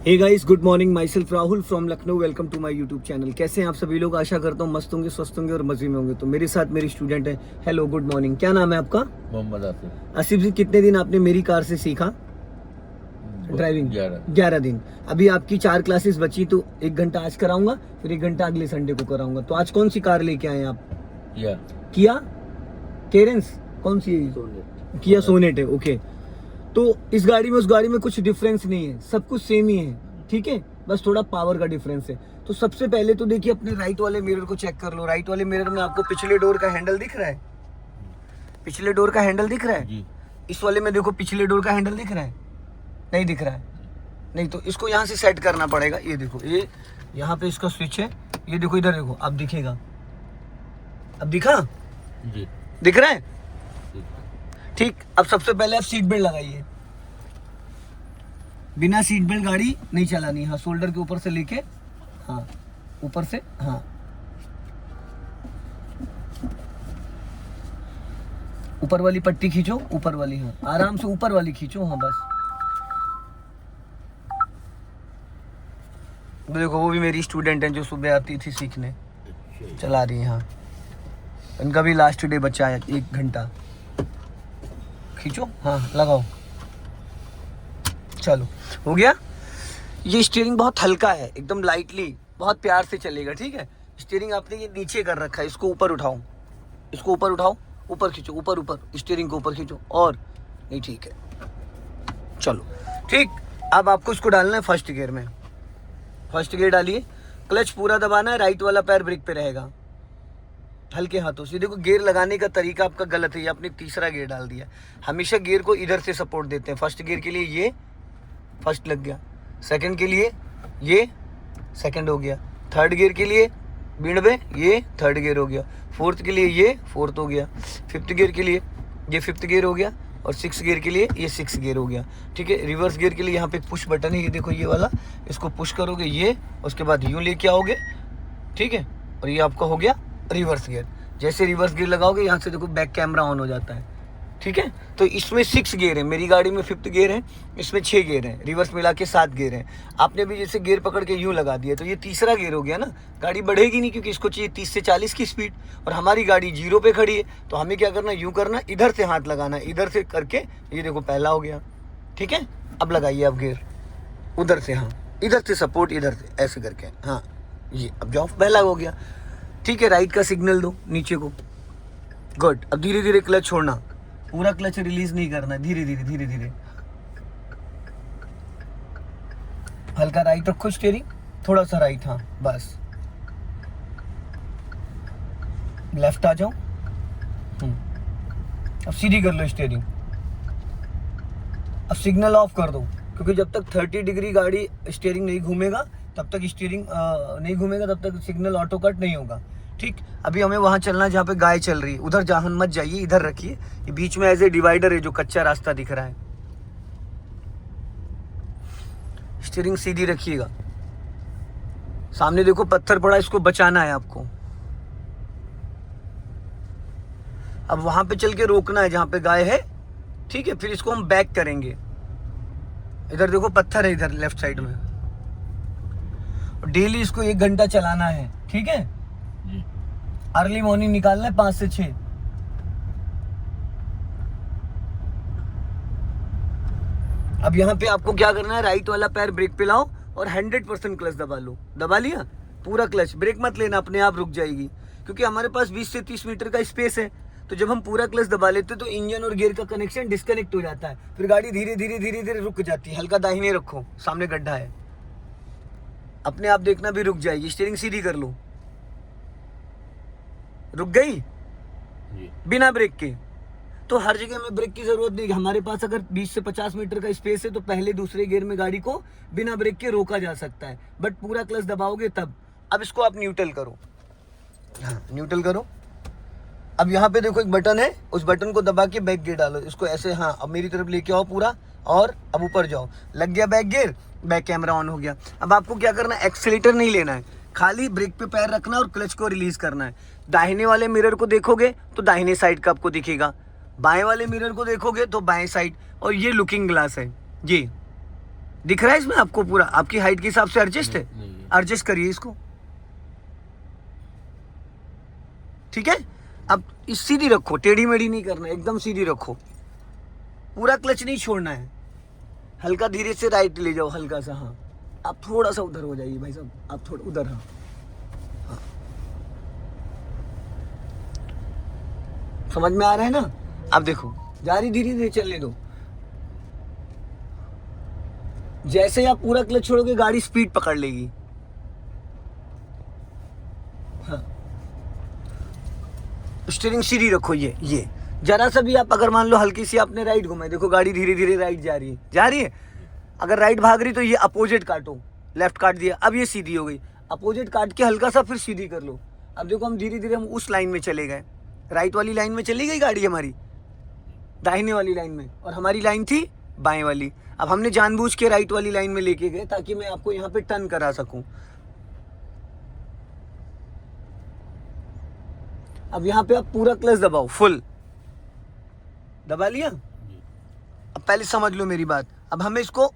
Hey guys, good morning. Myself Rahul from Lucknow. Welcome to my YouTube channel. कैसे हैं आप सभी लोग? आशा करता हूँ मस्त होंगे, स्वस्थ होंगे और मजे में होंगे। तो मेरे साथ मेरी स्टूडेंट है। Hello, good morning. क्या नाम है आपका? मोहम्मद आसिफ। आसिफ जी, कितने दिन आपने मेरी कार से सीखा ड्राइविंग? 11 दिन। अभी आपकी 4 क्लासेस बची, तो 1 घंटा आज कराऊंगा, फिर 1 घंटा अगले संडे को कराऊंगा। तो आज कौन सी कार लेके आए आप? किया केरेंस। कौन सी है? किया सोनेट है। ओके, तो इस गाड़ी में उस गाड़ी में कुछ डिफरेंस नहीं है, सब कुछ सेम ही है। ठीक है, बस थोड़ा पावर का डिफरेंस है। तो सबसे पहले तो देखिए, अपने राइट वाले मिरर को चेक कर लो। राइट वाले मिरर में आपको पिछले डोर का हैंडल दिख रहा है? पिछले डोर का हैंडल दिख रहा है जी। इस वाले में देखो, पिछले डोर का हैंडल दिख रहा है? नहीं दिख रहा है। नहीं, तो इसको यहाँ से सेट करना पड़ेगा। ये देखो, ये यहाँ पे इसका स्विच है। ये देखो, इधर देखो, अब दिखेगा। अब दिखा? जी। दिख रहा है? ठीक। अब सबसे पहले आप सीट बेल्ट लगाइए। बिना सीट बेल्ट गाड़ी नहीं चलानी। हाँ, शोल्डर के ऊपर से लेके, हाँ ऊपर से, हाँ ऊपर वाली पट्टी खींचो, ऊपर वाली, हाँ आराम से ऊपर वाली खींचो, हाँ बस। देखो, वो भी मेरी स्टूडेंट है जो सुबह आती थी सीखने, चला रही है। हाँ, इनका भी लास्ट डे बचा है, 1 घंटा। खींचो, हाँ लगाओ, चलो हो गया। ये स्टीयरिंग बहुत हल्का है, एकदम लाइटली, बहुत प्यार से चलेगा। ठीक है, स्टीयरिंग आपने ये नीचे कर रखा है, इसको ऊपर उठाओ, इसको ऊपर उठाओ, ऊपर खींचो, ऊपर ऊपर स्टीयरिंग को ऊपर खींचो, और नहीं, ठीक है, चलो ठीक। अब आपको इसको डालना है फर्स्ट गियर में। फर्स्ट गियर डालिए, क्लच पूरा दबाना है, राइट वाला पैर ब्रेक पे रहेगा, हल्के हाथों से। देखो, गियर लगाने का तरीका आपका गलत है, ये आपने तीसरा गियर डाल दिया। हमेशा गियर को इधर से सपोर्ट देते हैं। फर्स्ट गियर के लिए ये फर्स्ट लग गया, सेकंड के लिए ये सेकंड हो गया, थर्ड गियर के लिए बीड़बे ये थर्ड गियर हो गया, फोर्थ के लिए ये फोर्थ हो गया, फिफ्थ गियर के लिए ये फिफ्थ गियर हो गया, और 6 गियर के लिए ये 6 गियर हो गया। ठीक है, रिवर्स गियर के लिए यहाँ पे पुश बटन है, ये देखो ये वाला, इसको पुश करोगे ये, उसके बाद यूँ लेके आओगे। ठीक है, और ये आपका हो गया रिवर्स गियर। जैसे रिवर्स गियर लगाओगे, यहाँ से देखो बैक कैमरा ऑन हो जाता है। ठीक है, तो इसमें 6 गियर है, मेरी गाड़ी में 5th गियर है, इसमें 6 गियर है, रिवर्स मिला के 7 गियर है। आपने भी जैसे गियर पकड़ के यूं लगा दिया, तो ये तीसरा गियर हो गया ना। गाड़ी बढ़ेगी नहीं, क्योंकि इसको चाहिए 30 से 40 की स्पीड, और हमारी गाड़ी 0 पे खड़ी है। तो हमें क्या करना, यूं करना, इधर से हाथ लगाना, इधर से करके ये देखो पहला हो गया। ठीक है, अब लगाइए आप गियर उधर से, हाँ इधर से सपोर्ट, इधर से ऐसे करके, हाँ ये अब जॉब पहला हो गया। ठीक है, राइट का सिग्नल दो नीचे को, गुड। अब धीरे धीरे क्लच छोड़ना, पूरा क्लच रिलीज नहीं करना, धीरे धीरे धीरे धीरे। हल्का राइट रखो स्टीयरिंग, थोड़ा सा राइट, हाँ बस। लेफ्ट आ जाओ, अब सीधी कर लो स्टीयरिंग। अब सिग्नल ऑफ कर दो, क्योंकि जब तक 30 डिग्री गाड़ी स्टीयरिंग नहीं घूमेगा, तब तक स्टीयरिंग नहीं घूमेगा, तब तक सिग्नल ऑटो कट नहीं होगा। ठीक, अभी हमें वहां चलना जहाँ पे गाय चल रही है, उधर जहां मत जाइए, इधर रखिए। ये बीच में ऐसे डिवाइडर है, जो कच्चा रास्ता दिख रहा है। स्टीयरिंग सीधी रखिएगा, सामने देखो पत्थर पड़ा, इसको बचाना है आपको। अब वहां पे चल के रोकना है जहां पे गाय है। ठीक है, फिर इसको हम बैक करेंगे। इधर देखो पत्थर है, इधर लेफ्ट साइड में। डेली इसको 1 घंटा चलाना है। ठीक है, अर्ली मॉर्निंग निकालना है 5 से 6। अब यहाँ पे आपको क्या करना है, राइट वाला पैर ब्रेक पे लाओ और 100% क्लच दबा लो। दबा लिया पूरा क्लच, ब्रेक मत लेना, अपने आप रुक जाएगी, क्योंकि हमारे पास 20 से 30 मीटर का स्पेस है। तो जब हम पूरा क्लच दबा लेते तो इंजन और गियर का कनेक्शन डिस्कनेक्ट हो जाता है, फिर गाड़ी धीरे धीरे धीरे धीरे रुक जाती है। हल्का दाहिने रखो, सामने गड्ढा है, अपने आप देखना भी रुक जाएगी। स्टीयरिंग सीधी कर लो, रुक गई बिना ब्रेक के। तो हर जगह में ब्रेक की जरूरत नहीं। हमारे पास अगर 20 से 50 मीटर का स्पेस है, तो पहले दूसरे गियर में गाड़ी को बिना ब्रेक के रोका जा सकता है, बट पूरा क्लच दबाओगे तब। अब इसको आप न्यूट्रल करो, हाँ न्यूट्रल करो। अब यहाँ पे देखो एक बटन है, उस बटन को दबा के बैक गियर डालो, इसको ऐसे, हाँ अब मेरी तरफ लेके आओ पूरा, और अब ऊपर जाओ, लग गया back gear, back camera on हो गया। अब आपको क्या करना है, एक्सीलेटर नहीं लेना है, खाली ब्रेक पे पैर रखना और क्लच को रिलीज करना है। दाहिने वाले मिरर को देखोगे तो दाहिने साइड का आपको दिखेगा, बाएं वाले मिरर को देखोगे तो बाएं साइड, और ये लुकिंग ग्लास है, ये दिख रहा है इसमें आपको पूरा? आपकी हाइट के हिसाब से एडजस्ट है? नहीं है। एडजस्ट करिए इसको, ठीक है। अब इस सीधी रखो, टेढ़ी मेढ़ी नहीं करना, एकदम सीधी रखो, पूरा क्लच नहीं छोड़ना है, हल्का धीरे से राइट ले जाओ, हल्का सा। हाँ, आप थोड़ा सा उधर हो जाइए भाई साहब, आप थोड़ा उधर। हाँ, हाँ। समझ में आ रहा है ना? अब देखो, जारी धीरे धीरे चलने दो। जैसे ही आप पूरा क्लच छोड़ोगे गाड़ी स्पीड पकड़ लेगी। हाँ, स्टीयरिंग सीधी रखो। ये जरा सा भी आप अगर मान लो हल्की सी आपने राइट घुमाई, देखो गाड़ी धीरे धीरे राइट जा रही है। अगर राइट भाग रही तो ये अपोजिट काटो, लेफ्ट काट दिया, अब ये सीधी हो गई। अपोजिट काट के हल्का सा फिर सीधी कर लो। अब देखो हम धीरे धीरे हम उस लाइन में चले गए, राइट वाली लाइन में चली गई गाड़ी हमारी, दाहिने वाली लाइन में, और हमारी लाइन थी बाएं वाली। अब हमने जानबूझ के राइट वाली लाइन में लेके गए ताकि मैं आपको यहाँ पे टर्न करा सकूं। अब यहाँ पे आप पूरा क्लच दबाओ, फुल दबा लिया। अब पहले समझ लो मेरी बात, अब हमें इसको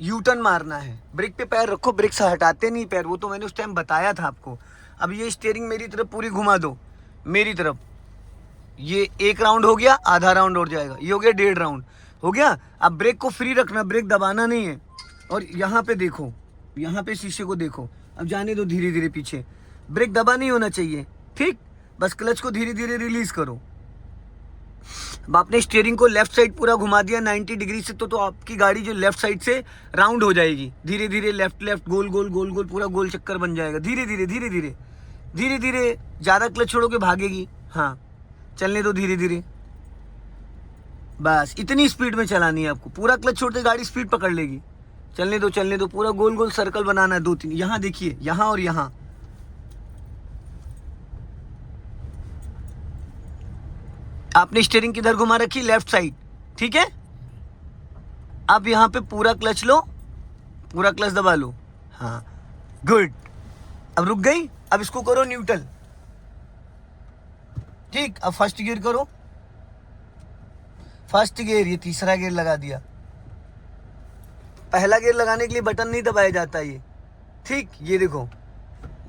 यू टर्न मारना है। ब्रेक पे पैर रखो, ब्रेक से हटाते नहीं पैर, वो तो मैंने उस टाइम बताया था आपको। अब ये स्टीयरिंग मेरी तरफ पूरी घुमा दो, मेरी तरफ। ये 1 राउंड हो गया, आधा राउंड और जाएगा, ये हो गया 1.5 राउंड हो गया। अब ब्रेक को फ्री रखना, ब्रेक दबाना नहीं है। और यहाँ पे देखो, यहाँ पे शीशे को देखो, अब जाने दो धीरे धीरे पीछे, ब्रेक दबा नहीं होना चाहिए, ठीक। बस क्लच को धीरे धीरे रिलीज करो। अब आपने स्टीयरिंग को लेफ्ट साइड पूरा घुमा दिया 90 डिग्री से, तो आपकी गाड़ी जो लेफ्ट साइड से राउंड हो जाएगी। धीरे धीरे लेफ्ट लेफ्ट, गोल गोल गोल गोल, पूरा गोल चक्कर बन जाएगा। धीरे धीरे धीरे धीरे धीरे धीरे, ज़्यादा क्लच छोड़ोगे भागेगी। हाँ, चलने दो धीरे धीरे, बस इतनी स्पीड में चलानी है आपको। पूरा क्लच छोड़ते गाड़ी स्पीड पकड़ लेगी। चलने दो, पूरा गोल गोल सर्कल बनाना है 2-3। यहाँ देखिए, यहाँ और यहाँ। आपने स्टीयरिंग किधर घुमा रखी? लेफ्ट साइड, ठीक है। अब यहाँ पे पूरा क्लच लो, पूरा क्लच दबा लो। हाँ, गुड। अब रुक गई, अब इसको करो न्यूट्रल, ठीक। अब फर्स्ट गियर करो, फर्स्ट गियर, ये तीसरा गियर लगा दिया। पहला गियर लगाने के लिए बटन नहीं दबाया जाता ये, ठीक। ये देखो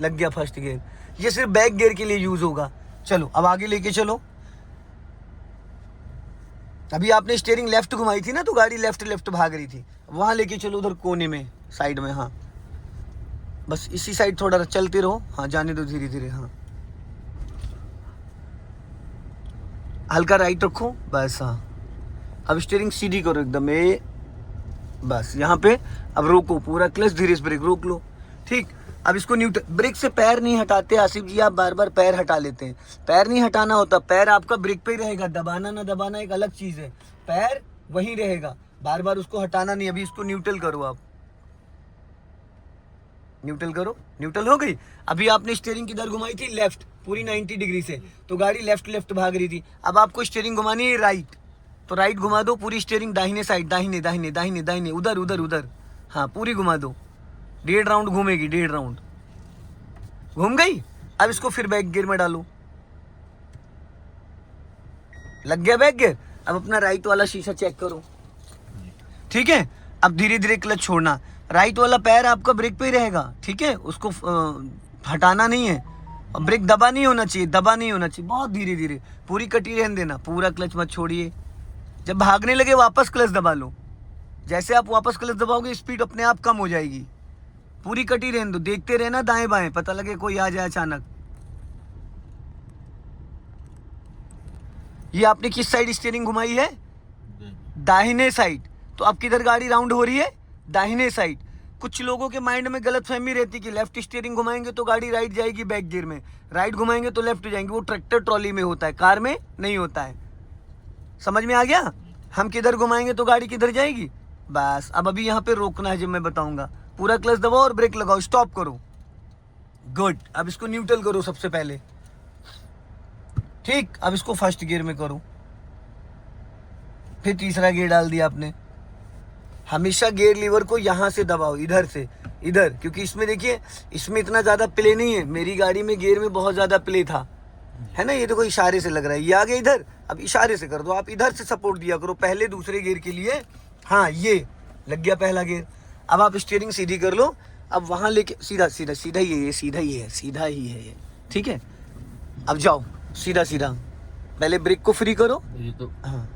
लग गया फर्स्ट गियर, ये सिर्फ बैक गियर के लिए यूज होगा। चलो अब आगे लेके चलो। अभी आपने स्टीयरिंग लेफ्ट घुमाई थी ना, तो गाड़ी लेफ्ट लेफ्ट भाग रही थी, वहां लेके चलो, उधर कोने में, साइड में। हाँ, बस इसी साइड थोड़ा चलते रहो। हाँ, जाने दो धीरे धीरे। हाँ, हल्का राइट रखो, बस। हाँ, अब स्टीयरिंग सीधी करो एकदम, ये बस यहाँ पे। अब रोको, पूरा क्लच धीरे से ब्रेक रोक लो, ठीक। अब इसको न्यूट्रल, ब्रेक से पैर नहीं हटाते आसिफ जी, आप बार बार पैर हटा लेते हैं। पैर नहीं हटाना होता, पैर आपका ब्रेक पे ही रहेगा। दबाना ना दबाना एक अलग चीज है, पैर वहीं रहेगा, बार बार उसको हटाना नहीं। अभी इसको न्यूट्रल करो, आप न्यूट्रल करो। न्यूट्रल हो गई। अभी आपने स्टीयरिंग किधर घुमाई थी? लेफ्ट, पूरी 90 डिग्री से, तो गाड़ी लेफ्ट लेफ्ट भाग रही थी। अब आपको स्टीयरिंग घुमानी है राइट, तो राइट घुमा दो पूरी स्टीयरिंग, दाहिने साइड, दाहिने दाहिने दाहिने दाहिने, उधर उधर उधर। हाँ, पूरी घुमा दो, 1.5 राउंड घूमेगी, 1.5 राउंड घूम गई। अब इसको फिर बैक गियर में डालो, लग गया बैक गियर। अब अपना राइट वाला शीशा चेक करो, ठीक है। अब धीरे धीरे क्लच छोड़ना, राइट वाला पैर आपका ब्रेक पे ही रहेगा, ठीक है, उसको हटाना नहीं है। और ब्रेक दबा नहीं होना चाहिए, दबा नहीं होना चाहिए, बहुत धीरे धीरे, पूरी कटी रहने देना, पूरा क्लच मत छोड़िए। जब भागने लगे वापस क्लच दबा लो, जैसे आप वापस क्लच दबाओगे स्पीड अपने आप कम हो जाएगी। पूरी कटी रहने दो, देखते रहना दाएं बाएं, पता लगे कोई आ जाए अचानक। ये आपने किस साइड स्टीयरिंग घुमाई है? दाहिने साइड, तो अब किधर गाड़ी राउंड हो रही है? दाहिने साइड। कुछ लोगों के माइंड में गलतफहमी रहती कि लेफ्ट स्टीयरिंग घुमाएंगे तो गाड़ी राइट जाएगी बैक गियर में, राइट घुमाएंगे तो लेफ्ट जाएंगे। वो ट्रैक्टर ट्रॉली में होता है, कार में नहीं होता है। समझ में आ गया? हम किधर घुमाएंगे तो गाड़ी किधर जाएगी, बस। अब अभी यहाँ पे रोकना है, जब मैं बताऊंगा। पूरा क्लच दबाओ और ब्रेक लगाओ, स्टॉप करो, गुड। अब इसको न्यूट्रल करो सबसे पहले, ठीक। अब इसको फर्स्ट गियर में करो, फिर तीसरा गियर डाल दिया आपने। हमेशा गियर लीवर को यहाँ से दबाओ, इधर से इधर, क्योंकि इसमें देखिए, इसमें इतना ज्यादा प्ले नहीं है। मेरी गाड़ी में गियर में बहुत ज्यादा प्ले था, है ना। ये देखो इशारे से लग रहा है, ये आगे इधर, अब इशारे से कर दो। आप इधर से सपोर्ट दिया करो पहले दूसरे गियर के लिए। हाँ, ये लग गया पहला गियर। अब आप स्टीयरिंग सीधी कर लो, अब वहां लेके सीधा सीधा सीधा ही है ये, सीधा ही है, सीधा ही है ये, ठीक है। अब जाओ सीधा सीधा, पहले ब्रेक को फ्री करो। ये तो हाँ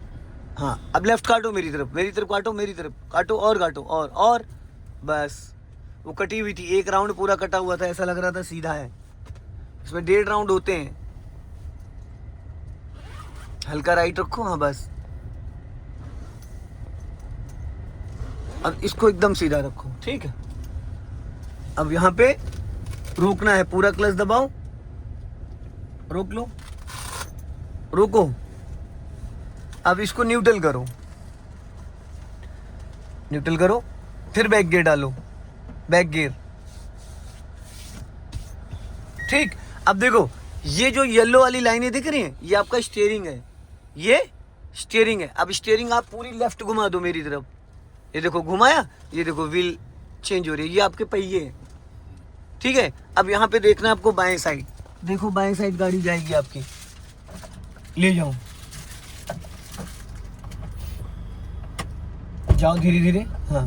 हाँ, अब लेफ्ट काटो मेरी तरफ, मेरी तरफ काटो, मेरी तरफ काटो और काटो और बस। वो कटी हुई थी, एक राउंड पूरा कटा हुआ था, ऐसा लग रहा था सीधा है। इसमें 1.5 राउंड होते हैं। हल्का राइट रखो, हाँ बस। अब इसको एकदम सीधा रखो, ठीक है। अब यहाँ पे रोकना है, पूरा क्लच दबाओ, रोक लो, रोको। अब इसको न्यूट्रल करो, न्यूट्रल करो, फिर बैक गियर डालो, बैक गियर, ठीक। अब देखो ये जो येलो वाली लाइनें दिख रही हैं, ये आपका स्टीयरिंग है, ये स्टीयरिंग है। अब स्टीयरिंग आप पूरी लेफ्ट घुमा दो मेरी तरफ, ये देखो घुमाया, ये देखो व्हील चेंज हो रही है, ये आपके पहिए हैं, ठीक है। अब यहाँ पे देखना है आपको बाएं साइड, देखो बाएं साइड गाड़ी जाएगी आपकी, ले जाओ, जाओ धीरे धीरे। हाँ,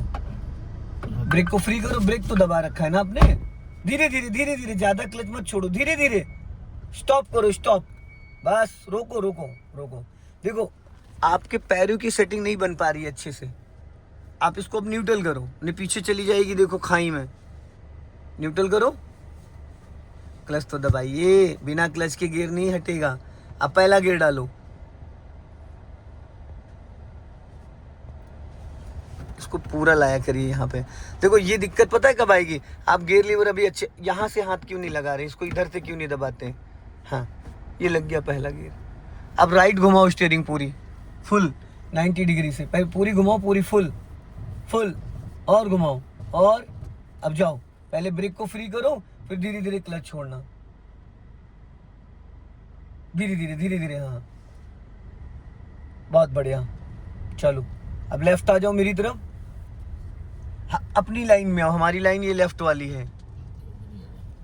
ब्रेक को फ्री करो, ब्रेक तो दबा रखा है ना आपने, धीरे धीरे धीरे धीरे, ज्यादा क्लच मत छोड़ो, धीरे धीरे स्टॉप करो, स्टॉप, बस रोको रोको रोको। देखो आपके पैरों की सेटिंग नहीं बन पा रही है अच्छे से, आप इसको अब न्यूट्रल करो, नहीं पीछे चली जाएगी, देखो खाई में, न्यूट्रल करो, क्लच तो दबाइए, बिना क्लच के गियर नहीं हटेगा। अब पहला गियर डालो, इसको पूरा लाया करिए यहाँ पे। देखो ये दिक्कत पता है कब आएगी, आप गियर लीवर अभी अच्छे यहाँ से हाथ क्यों नहीं लगा रहे, इसको इधर से क्यों नहीं दबाते हैं। हाँ ये लग गया पहला गियर। अब राइट घुमाओ स्टीयरिंग पूरी फुल 90 डिग्री से, पहले पूरी घुमाओ, पूरी फुल फुल, और घुमाओ, और अब जाओ, पहले ब्रेक को फ्री करो, फिर धीरे धीरे क्लच छोड़ना, धीरे धीरे धीरे धीरे। हाँ बहुत बढ़िया, चलो अब लेफ्ट आ जाओ मेरी तरफ। हाँ, अपनी लाइन में आओ, हमारी लाइन ये लेफ्ट वाली है।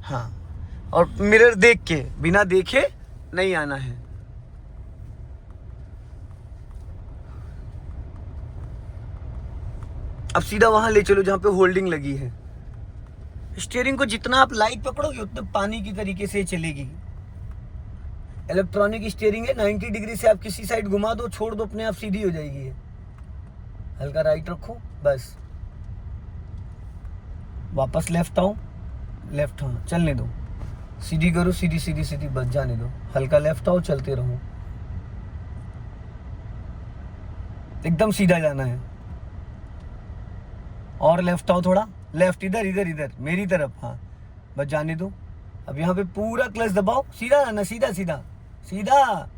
हाँ, और मिरर देख के, बिना देखे नहीं आना है। अब सीधा वहां ले चलो जहां पे होल्डिंग लगी है। स्टीयरिंग को जितना आप लाइट पकड़ोगे उतना पानी की तरीके से चलेगी। इलेक्ट्रॉनिक स्टीयरिंग है, 90 डिग्री से आप किसी साइड घुमा दो, छोड़ दो, अपने आप सीधी हो जाएगी ये। हल्का राइट रखो, बस वापस लेफ्ट आओ, लेफ्ट, हाँ चलने दो, सीधी करो, सीधी सीधी सीधी, बस जाने दो, हल्का लेफ्ट आओ, चलते रहो, एकदम सीधा जाना है, और लेफ्ट आओ थोड़ा, लेफ्ट, इधर इधर इधर मेरी तरफ, हाँ बस जाने दो। अब यहाँ पे पूरा क्लच दबाओ, सीधा आना, सीधा सीधा सीधा।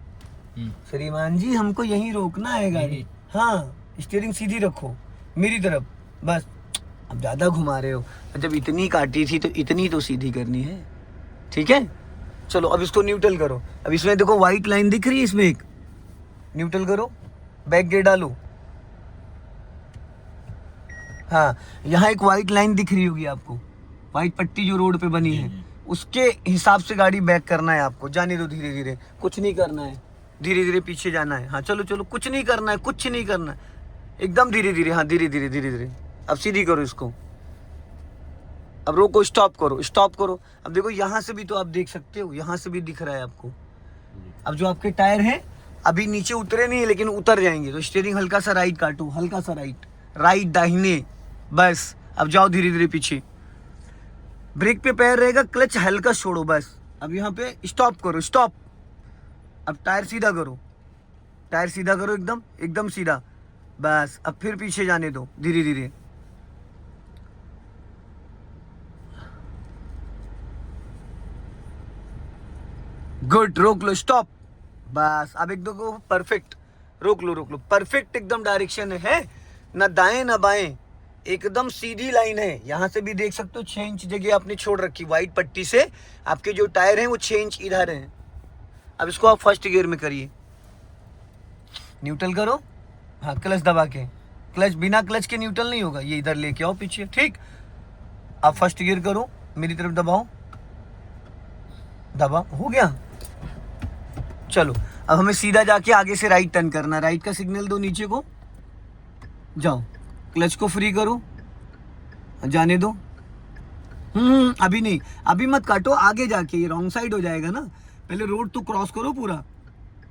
श्रीमान जी हमको यहीं रोकना है गाड़ी, हाँ स्टीयरिंग सीधी रखो मेरी तरफ, बस। अब ज्यादा घुमा रहे हो, जब इतनी काटी थी तो इतनी तो सीधी करनी है, ठीक है। चलो अब इसको न्यूट्रल करो। अब इसमें देखो व्हाइट लाइन दिख रही है, इसमें एक, न्यूट्रल करो, बैक गियर डालो। हाँ यहाँ एक व्हाइट लाइन दिख रही होगी आपको, व्हाइट पट्टी जो रोड पे बनी है, उसके हिसाब से गाड़ी बैक करना है आपको। जाने दो धीरे धीरे, कुछ नहीं करना है, धीरे धीरे पीछे जाना है। हाँ चलो चलो, कुछ नहीं करना है, कुछ नहीं करना है, एकदम धीरे धीरे। हाँ धीरे धीरे धीरे धीरे। अब सीधी करो इसको, अब रोको, स्टॉप करो, स्टॉप करो। अब देखो यहाँ से भी तो आप देख सकते हो, यहाँ से भी दिख रहा है आपको। अब जो आपके टायर हैं अभी नीचे उतरे नहीं है, लेकिन उतर जाएंगे, तो स्टीयरिंग हल्का सा राइट काटो, हल्का सा राइट, राइट दाहिने, बस। अब जाओ धीरे धीरे पीछे, ब्रेक पे पैर रहेगा, क्लच हल्का छोड़ो, बस। अब यहाँ पे स्टॉप करो, स्टॉप। अब टायर सीधा करो, टायर सीधा करो, एकदम एकदम सीधा, बस। अब फिर पीछे जाने दो धीरे धीरे, गुड। रोक लो, स्टॉप, बस। अब एक दो परफेक्ट, रोक लो रोक लो, परफेक्ट एकदम डायरेक्शन है, ना दाएं ना बाएं, एकदम सीधी लाइन है। यहाँ से भी देख सकते हो 6 इंच जगह आपने छोड़ रखी व्हाइट पट्टी से, आपके जो टायर हैं वो 6 इंच इधर हैं। अब इसको आप फर्स्ट गियर में करिए, न्यूट्रल करो, हाँ क्लच दबा के, क्लच बिना क्लच के न्यूट्रल नहीं होगा, ये इधर लेके आओ पीछे, ठीक। अब फर्स्ट गियर करो, मेरी तरफ दबाओ, दबा, हो गया। चलो अब हमें सीधा जाके आगे से राइट टर्न करना, राइट का सिग्नल दो नीचे को, जाओ, क्लच को फ्री करो, जाने दो। अभी नहीं, अभी मत काटो, आगे जाके ये रॉन्ग साइड हो जाएगा ना, पहले रोड तो क्रॉस करो पूरा।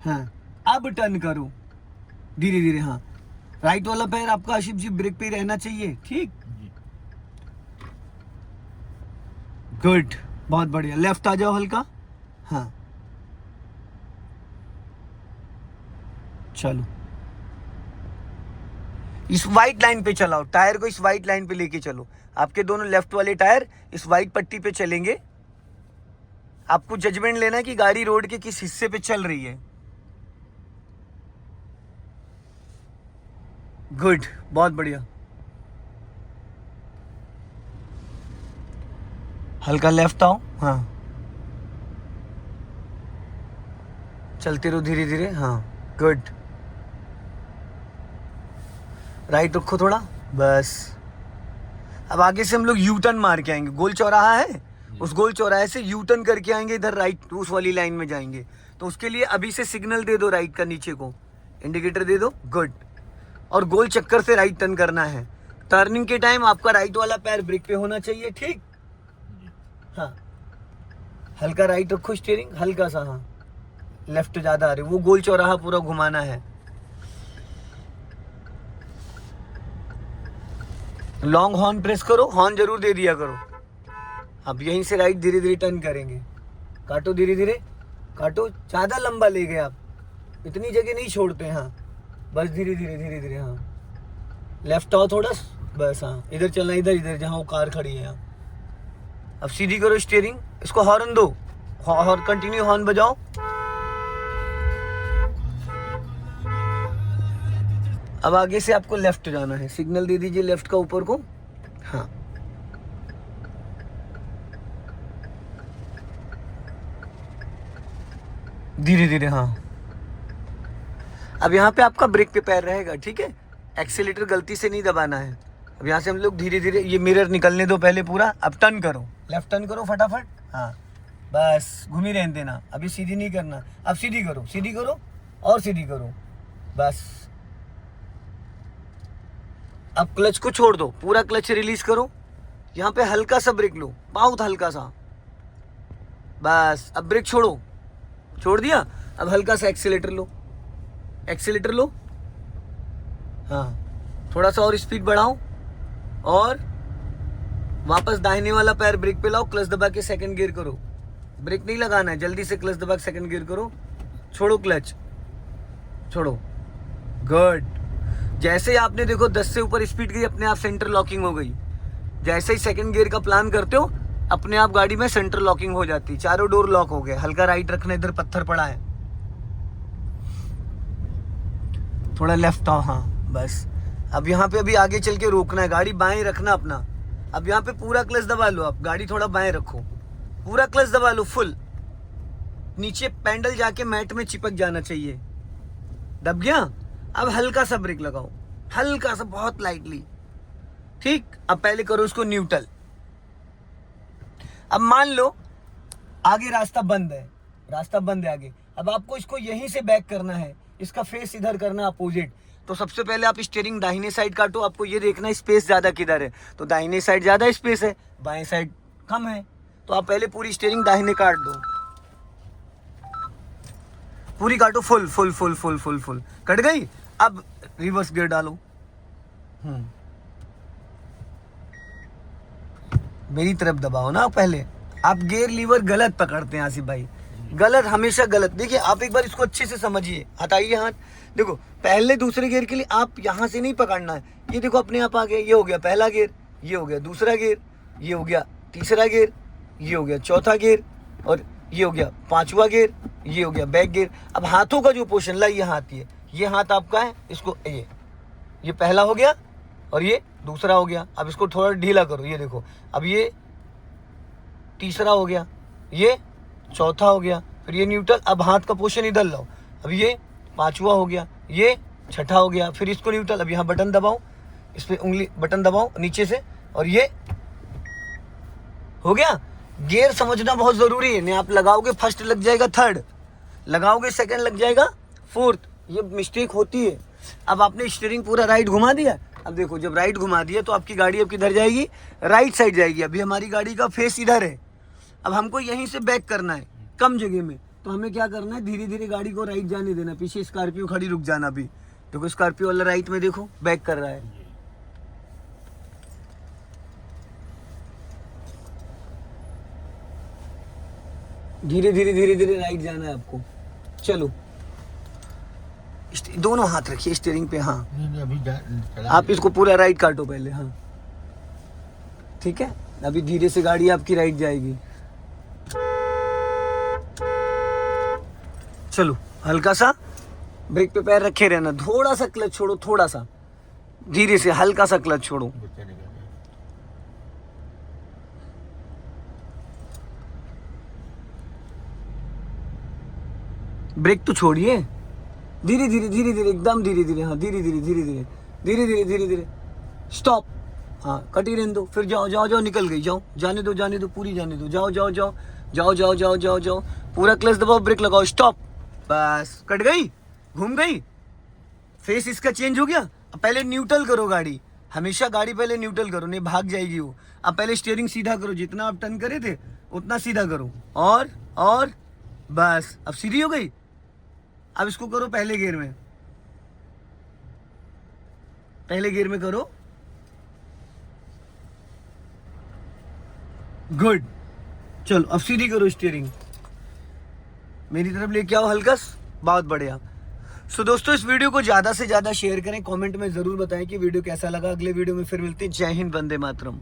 हाँ अब टर्न करो धीरे धीरे। हाँ राइट वाला पैर आपका आशिफ जी ब्रेक पे रहना चाहिए, ठीक। जी। गुड, बहुत बढ़िया। लेफ्ट आ जाओ हल्का। हाँ चलो, इस वाइट लाइन पे चलाओ, टायर को इस वाइट लाइन पे लेके चलो। आपके दोनों लेफ्ट वाले टायर इस वाइट पट्टी पे चलेंगे। आपको जजमेंट लेना है कि गाड़ी रोड के किस हिस्से पे चल रही है। गुड, बहुत बढ़िया। हल्का लेफ्ट आओ। हाँ चलते रहो धीरे धीरे। हाँ गुड, राइट रखो थोड़ा, बस। अब आगे से हम लोग यू टर्न मार के आएंगे। गोल चौराहा है, उस गोल चौराहे से यू टर्न करके आएंगे, इधर राइट उस वाली लाइन में जाएंगे। तो उसके लिए अभी से सिग्नल दे दो राइट का, नीचे को इंडिकेटर दे दो। गुड, और गोल चक्कर से राइट टर्न करना है। टर्निंग के टाइम आपका राइट वाला पैर ब्रेक पे होना चाहिए, ठीक। हाँ हल्का राइट रखो स्टीयरिंग, हल्का सा। हाँ लेफ्ट ज्यादा आ रही, वो गोल चौराहा पूरा घुमाना है। लॉन्ग हॉर्न प्रेस करो, हॉर्न जरूर दे दिया करो। अब यहीं से राइट धीरे धीरे टर्न करेंगे। काटो धीरे धीरे, काटो, ज्यादा लंबा ले गए आप, इतनी जगह नहीं छोड़ते। हाँ बस धीरे धीरे धीरे धीरे। हाँ लेफ्ट आओ थोड़ा, बस। हाँ इधर चलना, इधर इधर जहाँ वो कार खड़ी है। यहाँ अब सीधी करो स्टीयरिंग, इसको हॉर्न दो, हॉर्न कंटिन्यू, हॉर्न बजाओ। अब आगे से आपको लेफ्ट जाना है, सिग्नल दे दीजिए लेफ्ट का ऊपर को। हाँ धीरे धीरे। हाँ अब यहाँ पे आपका ब्रेक पे पैर रहेगा, ठीक है। एक्सीलेटर गलती से नहीं दबाना है। अब यहाँ से हम लोग धीरे धीरे, ये मिरर निकलने दो पहले पूरा। अब टर्न करो, लेफ्ट टर्न करो फटाफट। हाँ बस घूमी रहने देना, अभी सीधी नहीं करना। अब सीधी करो, सीधी करो और सीधी करो, बस। अब क्लच को छोड़ दो, पूरा क्लच रिलीज करो। यहाँ पे हल्का सा ब्रेक लो, बहुत हल्का सा, बस। अब ब्रेक छोड़ो, छोड़ दिया। अब हल्का सा एक्सीलेटर लो, एक्सीलेटर लो। हाँ थोड़ा सा और स्पीड बढ़ाओ, और वापस दाहिने वाला पैर ब्रेक पे लाओ, क्लच दबा के सेकंड गियर करो। ब्रेक नहीं लगाना है, जल्दी से क्लच दबा के सेकंड गियर करो। छोड़ो क्लच, छोड़ो। गुड, जैसे ही आपने देखो 10 से ऊपर स्पीड गई, अपने आप सेंटर लॉकिंग हो गई। जैसे ही सेकंड गियर का प्लान करते हो, अपने आप गाड़ी में सेंटर लॉकिंग हो जाती, चारों डोर लॉक हो गए। हल्का राइट रखना, इधर पत्थर पड़ा है, थोड़ा लेफ्ट आओ। हाँ बस। अब यहाँ पे अभी आगे चल के रोकना है, गाड़ी बाएं रखना अपना। अब यहाँ पे पूरा क्लच दबा लो, आप गाड़ी थोड़ा बाएं रखो, पूरा क्लच दबा लो फुल। नीचे पैंडल जाके मैट में चिपक जाना चाहिए। दब गया? अब हल्का सा ब्रेक लगाओ, हल्का सा, बहुत लाइटली, ठीक। अब पहले करो इसको न्यूट्रल। अब मान लो आगे रास्ता बंद है, रास्ता बंद है आगे। अब आपको इसको यहीं से बैक करना है, इसका फेस इधर करना अपोजिट। तो सबसे पहले आप स्टीयरिंग दाहिने साइड काटो। आपको ये देखना है स्पेस ज्यादा किधर है, तो दाहिने साइड ज्यादा स्पेस है, बाएं साइड कम है। तो आप पहले पूरी स्टीयरिंग दाहिने काट दो, पूरी काटो, full full full full full full cut गई। अब रिवर्स गियर डालो। मेरी तरफ दबाओ ना पहले। आप गियर लीवर गलत पकड़ते हैं आसिफ भाई, गलत, हमेशा गलत। देखिए आप एक बार इसको अच्छे से समझिए, हटाइए हाथ। देखो पहले दूसरे गियर के लिए आप यहाँ से नहीं पकड़ना है, ये देखो अपने आप आ गया। ये हो गया पहला गियर, ये हो गया दूसरा गियर, ये हो गया तीसरा गियर, ये हो गया चौथा गियर, और ये हो गया पांचवा गियर, ये हो गया बैक गियर। अब हाथों का जो पोर्शन, ला ये हाथ, ये हाथ आपका है, इसको ये पहला हो गया और ये दूसरा हो गया। अब इसको थोड़ा ढीला करो, ये देखो। अब ये तीसरा हो गया, ये चौथा हो गया, फिर ये न्यूट्रल। अब हाथ का पोर्शन इधर लाओ, अब ये पांचवा हो गया, ये छठा हो गया, फिर इसको न्यूट्रल। अब यहाँ बटन दबाओ, इस पे उंगली बटन दबाओ नीचे से, और ये हो गया। गियर समझना बहुत जरूरी है, नहीं आप लगाओगे फर्स्ट लग जाएगा थर्ड, लगाओगे सेकंड लग जाएगा फोर्थ, ये मिस्टेक होती है। अब आपने स्टीयरिंग पूरा राइट घुमा दिया, अब देखो जब राइट घुमा दिया तो आपकी गाड़ी अब किधर जाएगी, राइट साइड जाएगी। अभी हमारी गाड़ी का फेस इधर है, अब हमको यहीं से बैक करना है कम जगह में, तो हमें क्या करना है, धीरे धीरे गाड़ी को राइट जाने देना। पीछे स्कॉर्पियो खड़ी, रुक जाना। अभी देखो स्कॉर्पियो वाला राइट में देखो बैक कर रहा है। धीरे धीरे धीरे धीरे राइट जाना है आपको। चलो दोनों हाथ रखिए स्टीयरिंग पे। हाँ नहीं अभी चला आप इसको पूरा राइट काटो पहले। हाँ ठीक है, अभी धीरे से गाड़ी आपकी राइट जाएगी। चलो हल्का सा ब्रेक पे पैर रखे रहना, थोड़ा सा क्लच छोड़ो, थोड़ा सा धीरे से हल्का सा क्लच छोड़ो। बच्चा निकल गया। ब्रेक तो छोड़िए, धीरे धीरे धीरे धीरे एकदम धीरे धीरे। हाँ धीरे धीरे धीरे धीरे धीरे धीरे धीरे धीरे स्टॉप। हाँ कटी रहने दो, फिर जाओ जाओ जाओ, निकल गई, जाओ जाने दो पूरी जाने दो, जाओ जाओ जाओ जाओ जाओ जाओ जाओ जाओ, पूरा क्लच दबाओ, ब्रेक लगाओ, स्टॉप। बस कट गई, घूम गई, फेस इसका चेंज हो गया। अब पहले न्यूट्रल करो गाड़ी, हमेशा गाड़ी पहले न्यूट्रल करो, नहीं भाग जाएगी वो। अब पहले स्टीयरिंग सीधा करो, जितना आप टर्न करे थे उतना सीधा करो, और बस अब सीधी हो गई। अब इसको करो पहले गियर में, पहले गियर में करो, गुड। चलो अब सीधी करो स्टीयरिंग, मेरी तरफ लेके आओ हल्कस, बहुत बढ़िया। सो दोस्तों इस वीडियो को ज़्यादा से ज़्यादा शेयर करें, कमेंट में ज़रूर बताएं कि वीडियो कैसा लगा। अगले वीडियो में फिर मिलते हैं। जय हिंद, वंदे मातरम।